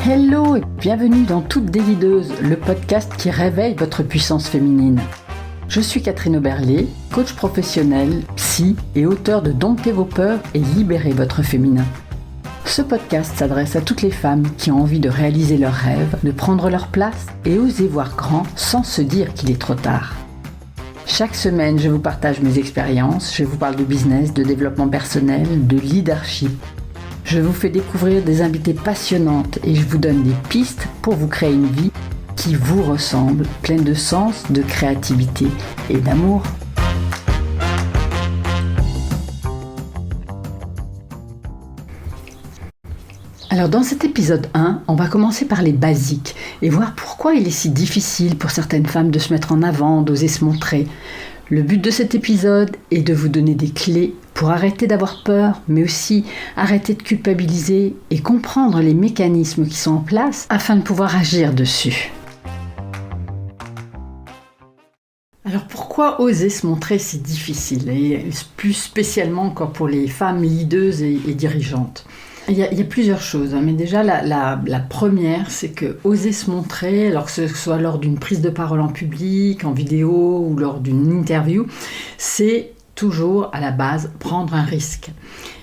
Hello et bienvenue dans Toute Délideuse, le podcast qui réveille votre puissance féminine. Je suis Catherine Oberlé, coach professionnel, psy et auteur de Domptez vos peurs et libérez votre féminin. Ce podcast s'adresse à toutes les femmes qui ont envie de réaliser leurs rêves, de prendre leur place et oser voir grand sans se dire qu'il est trop tard. Chaque semaine, je vous partage mes expériences, je vous parle de business, de développement personnel, de leadership. Je vous fais découvrir des invités passionnantes et je vous donne des pistes pour vous créer une vie qui vous ressemble, pleine de sens, de créativité et d'amour. Alors dans cet épisode 1, on va commencer par les basiques et voir pourquoi il est si difficile pour certaines femmes de se mettre en avant, d'oser se montrer. Le but de cet épisode est de vous donner des clés pour arrêter d'avoir peur, mais aussi arrêter de culpabiliser et comprendre les mécanismes qui sont en place afin de pouvoir agir dessus. Alors pourquoi oser se montrer c'est difficile, et plus spécialement encore pour les femmes leaders et dirigeantes? Il y a plusieurs choses, mais déjà la première, c'est que oser se montrer, alors que ce soit lors d'une prise de parole en public, en vidéo ou lors d'une interview, c'est toujours à la base prendre un risque.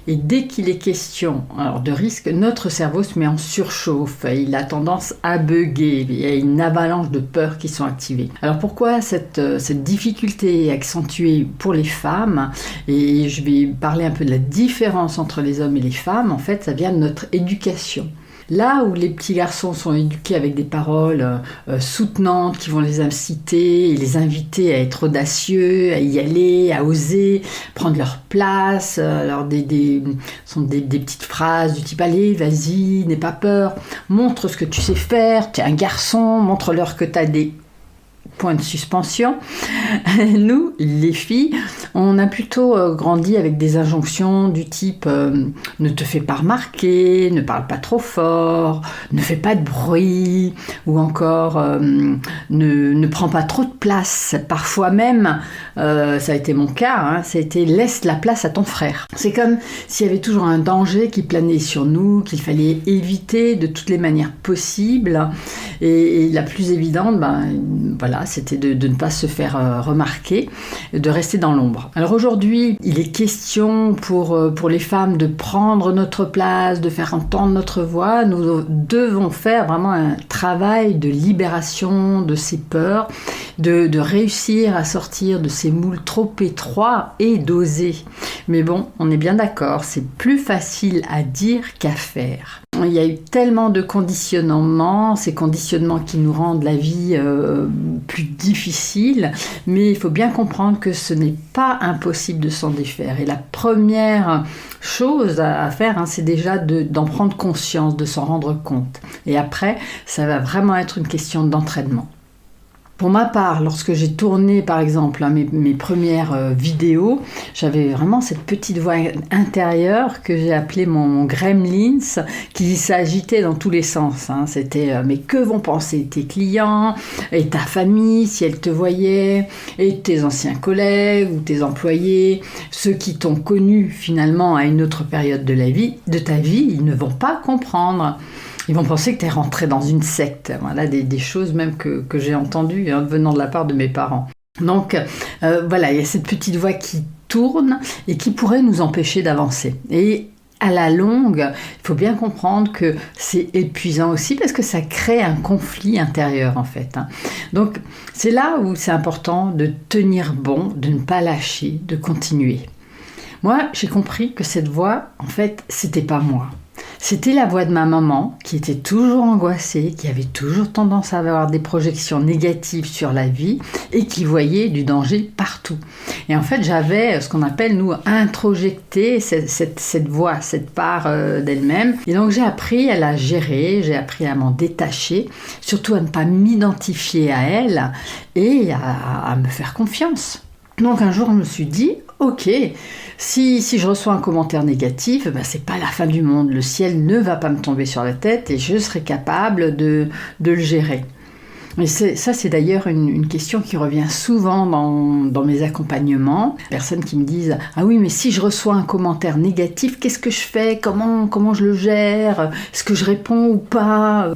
Et dès qu'il est question de risque, notre cerveau se met en surchauffe, il a tendance à bugger, il y a une avalanche de peurs qui sont activées. Alors pourquoi cette difficulté est accentuée pour les femmes? Et je vais parler un peu de la différence entre les hommes et les femmes. En fait, ça vient de notre éducation. Là où les petits garçons sont éduqués avec des paroles soutenantes qui vont les inciter et les inviter à être audacieux, à y aller, à oser, prendre leur place, alors des petites phrases du type « Allez, vas-y, n'aie pas peur, montre ce que tu sais faire, tu es un garçon, montre-leur que tu as des... » Point de suspension. Nous, les filles, on a plutôt grandi avec des injonctions du type ne te fais pas remarquer, ne parle pas trop fort, ne fais pas de bruit, ou encore ne prends pas trop de place. Parfois même, ça a été mon cas, ça a été laisse la place à ton frère. C'est comme s'il y avait toujours un danger qui planait sur nous, qu'il fallait éviter de toutes les manières possibles. Et la plus évidente, c'était de ne pas se faire remarquer, de rester dans l'ombre. Alors aujourd'hui, il est question pour les femmes de prendre notre place, de faire entendre notre voix. Nous devons faire vraiment un travail de libération de ces peurs, de réussir à sortir de ces moules trop étroits et d'oser. Mais bon, on est bien d'accord, c'est plus facile à dire qu'à faire. Il y a eu tellement de conditionnements, ces conditionnements qui nous rendent la vie plus difficile, mais il faut bien comprendre que ce n'est pas impossible de s'en défaire. Et la première chose à faire, c'est déjà d'en prendre conscience, de s'en rendre compte. Et après, ça va vraiment être une question d'entraînement. Pour ma part, lorsque j'ai tourné par exemple mes premières vidéos, j'avais vraiment cette petite voix intérieure que j'ai appelée mon gremlins qui s'agitait dans tous les sens. C'était mais que vont penser tes clients et ta famille si elles te voyaient, et tes anciens collègues ou tes employés, ceux qui t'ont connu finalement à une autre période de ta vie, ils ne vont pas comprendre. Ils vont penser que tu es rentré dans une secte. Voilà, des choses même que j'ai entendues venant de la part de mes parents. Donc, il y a cette petite voix qui tourne et qui pourrait nous empêcher d'avancer. Et à la longue, il faut bien comprendre que c'est épuisant aussi parce que ça crée un conflit intérieur en fait. Donc, c'est là où c'est important de tenir bon, de ne pas lâcher, de continuer. Moi, j'ai compris que cette voix, en fait, c'était pas moi. C'était la voix de ma maman qui était toujours angoissée, qui avait toujours tendance à avoir des projections négatives sur la vie et qui voyait du danger partout. Et en fait, j'avais ce qu'on appelle, nous, introjecté cette voix, cette part d'elle-même. Et donc, j'ai appris à la gérer, j'ai appris à m'en détacher, surtout à ne pas m'identifier à elle et à me faire confiance. Donc, un jour, je me suis dit, ok, si je reçois un commentaire négatif, c'est pas la fin du monde. Le ciel ne va pas me tomber sur la tête et je serai capable de le gérer. Mais ça, c'est d'ailleurs une question qui revient souvent dans mes accompagnements. Personnes qui me disent « Ah oui, mais si je reçois un commentaire négatif, qu'est-ce que je fais ? Comment je le gère ? Est-ce que je réponds ou pas ?»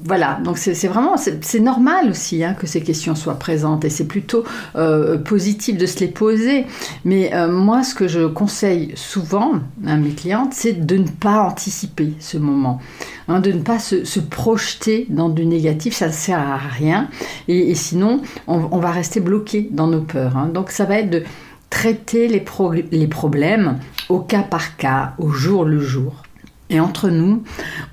Voilà, donc c'est normal aussi que ces questions soient présentes et c'est plutôt positif de se les poser. Mais moi, ce que je conseille souvent à mes clientes, c'est de ne pas anticiper ce moment, de ne pas se projeter dans du négatif, ça ne sert à rien. Et sinon, on va rester bloqué dans nos peurs. Donc ça va être de traiter les problèmes au cas par cas, au jour le jour. Et entre nous,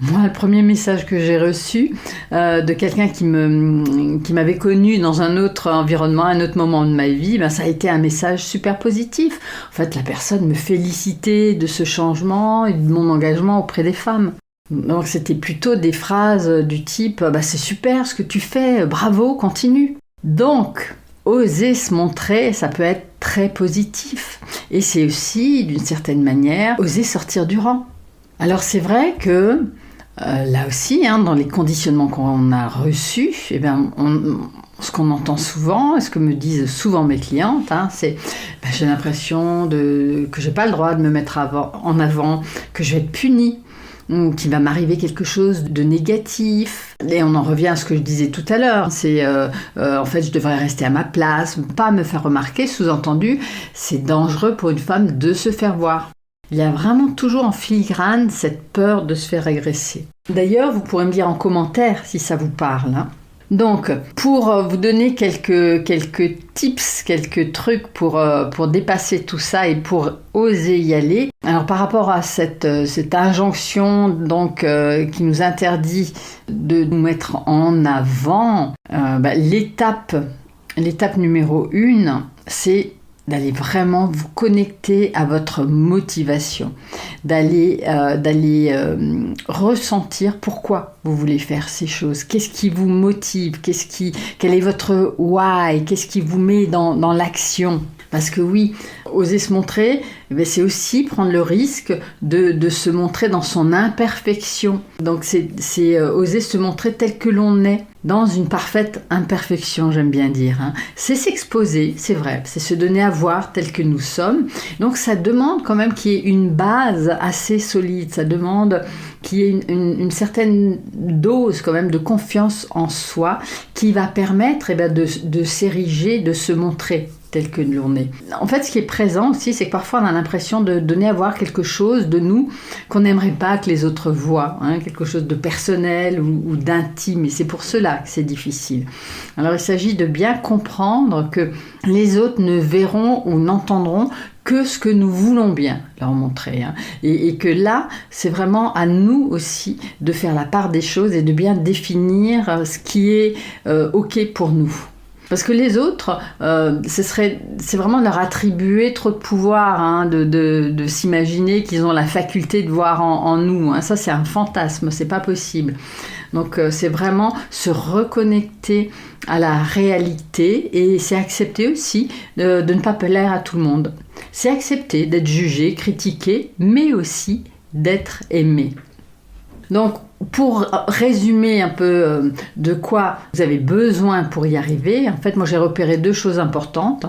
moi, le premier message que j'ai reçu de quelqu'un qui m'avait connu dans un autre environnement, un autre moment de ma vie, ça a été un message super positif. En fait, la personne me félicitait de ce changement et de mon engagement auprès des femmes. Donc, c'était plutôt des phrases du type « c'est super ce que tu fais, bravo, continue ». Donc, oser se montrer, ça peut être très positif. Et c'est aussi, d'une certaine manière, oser sortir du rang. Alors c'est vrai que là aussi, dans les conditionnements qu'on a reçus, ce qu'on entend souvent, et ce que me disent souvent mes clientes, c'est j'ai l'impression que j'ai pas le droit de me mettre en avant, que je vais être punie, ou qu'il va m'arriver quelque chose de négatif. Et on en revient à ce que je disais tout à l'heure, c'est en fait je devrais rester à ma place, pas me faire remarquer, sous-entendu, c'est dangereux pour une femme de se faire voir. Il y a vraiment toujours en filigrane cette peur de se faire régresser. D'ailleurs, vous pourrez me dire en commentaire si ça vous parle. Donc, pour vous donner quelques tips, quelques trucs pour dépasser tout ça et pour oser y aller. Alors, par rapport à cette injonction donc qui nous interdit de nous mettre en avant, l'étape numéro 1, c'est d'aller vraiment vous connecter à votre motivation, d'aller ressentir pourquoi vous voulez faire ces choses, qu'est-ce qui vous motive, quel est votre why, qu'est-ce qui vous met dans l'action. Parce que oui, oser se montrer, c'est aussi prendre le risque de se montrer dans son imperfection. Donc c'est oser se montrer tel que l'on est, dans une parfaite imperfection, j'aime bien dire. C'est s'exposer, c'est vrai, c'est se donner à voir tel que nous sommes. Donc ça demande quand même qu'il y ait une base assez solide, ça demande qu'il y ait une certaine dose quand même de confiance en soi qui va permettre de s'ériger, de se montrer tel que l'on est. En fait, ce qui est présent aussi, c'est que parfois on a l'impression de donner à voir quelque chose de nous qu'on n'aimerait pas que les autres voient, quelque chose de personnel ou d'intime, et c'est pour cela que c'est difficile. Alors il s'agit de bien comprendre que les autres ne verront ou n'entendront que ce que nous voulons bien leur montrer. Et que là, c'est vraiment à nous aussi de faire la part des choses et de bien définir ce qui est OK pour nous. Parce que les autres, c'est vraiment leur attribuer trop de pouvoir, de s'imaginer qu'ils ont la faculté de voir en nous. Ça, c'est un fantasme, c'est pas possible. Donc, c'est vraiment se reconnecter à la réalité et c'est accepter aussi de ne pas plaire à tout le monde. C'est accepter d'être jugé, critiqué, mais aussi d'être aimé. Donc, pour résumer un peu de quoi vous avez besoin pour y arriver, en fait, moi j'ai repéré 2 choses importantes.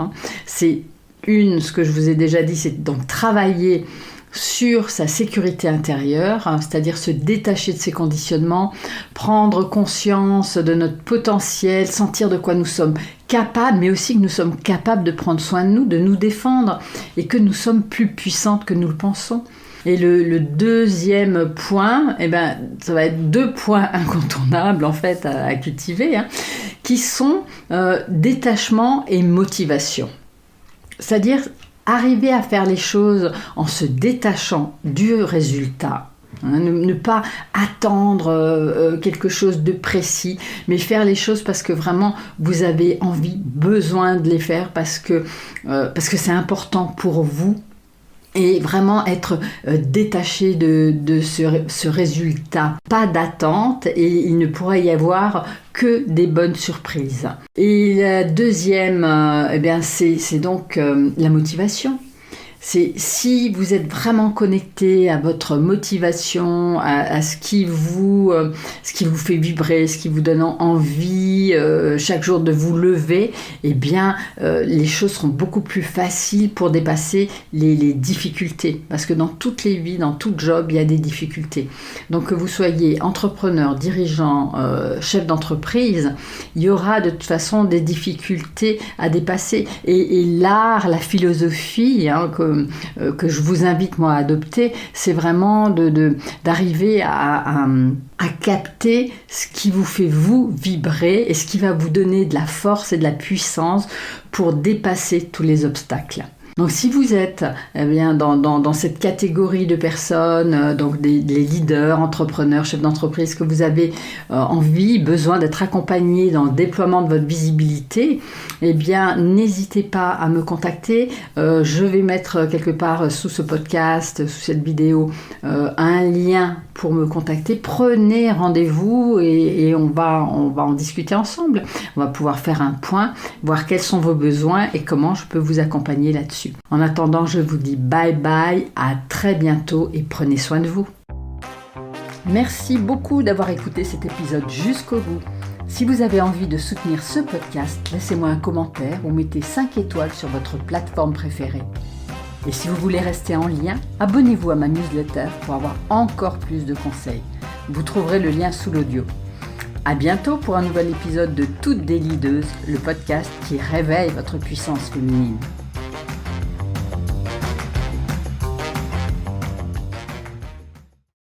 C'est ce que je vous ai déjà dit, c'est donc travailler sur sa sécurité intérieure, c'est-à-dire se détacher de ses conditionnements, prendre conscience de notre potentiel, sentir de quoi nous sommes capables, mais aussi que nous sommes capables de prendre soin de nous, de nous défendre, et que nous sommes plus puissantes que nous le pensons. Et le deuxième point, ça va être 2 points incontournables en fait à cultiver, qui sont détachement et motivation. C'est-à-dire arriver à faire les choses en se détachant du résultat. Ne pas attendre quelque chose de précis, mais faire les choses parce que vraiment vous avez envie, besoin de les faire, parce que c'est important pour vous. Et vraiment être détaché de ce résultat. Pas d'attente et il ne pourrait y avoir que des bonnes surprises. Et la deuxième, c'est donc la motivation. C'est si vous êtes vraiment connecté à votre motivation, à ce qui vous fait vibrer, ce qui vous donne envie chaque jour de vous lever, eh bien les choses seront beaucoup plus faciles pour dépasser les difficultés. Parce que dans toutes les vies, dans tout job, il y a des difficultés. Donc que vous soyez entrepreneur, dirigeant, chef d'entreprise, il y aura de toute façon des difficultés à dépasser. Et l'art, la philosophie que je vous invite moi à adopter, c'est vraiment d'arriver à capter ce qui vous fait vous vibrer et ce qui va vous donner de la force et de la puissance pour dépasser tous les obstacles. Donc si vous êtes dans cette catégorie de personnes, donc les leaders, entrepreneurs, chefs d'entreprise, que vous avez besoin d'être accompagnés dans le déploiement de votre visibilité, eh bien n'hésitez pas à me contacter. Je vais mettre quelque part sous ce podcast, sous cette vidéo, un lien pour me contacter. Prenez rendez-vous et on va en discuter ensemble. On va pouvoir faire un point, voir quels sont vos besoins et comment je peux vous accompagner là-dessus. En attendant, je vous dis bye bye, à très bientôt et prenez soin de vous. Merci beaucoup d'avoir écouté cet épisode jusqu'au bout. Si vous avez envie de soutenir ce podcast, laissez-moi un commentaire ou mettez 5 étoiles sur votre plateforme préférée. Et si vous voulez rester en lien, abonnez-vous à ma newsletter pour avoir encore plus de conseils. Vous trouverez le lien sous l'audio. À bientôt pour un nouvel épisode de Toutes des Leadeuses, le podcast qui réveille votre puissance féminine.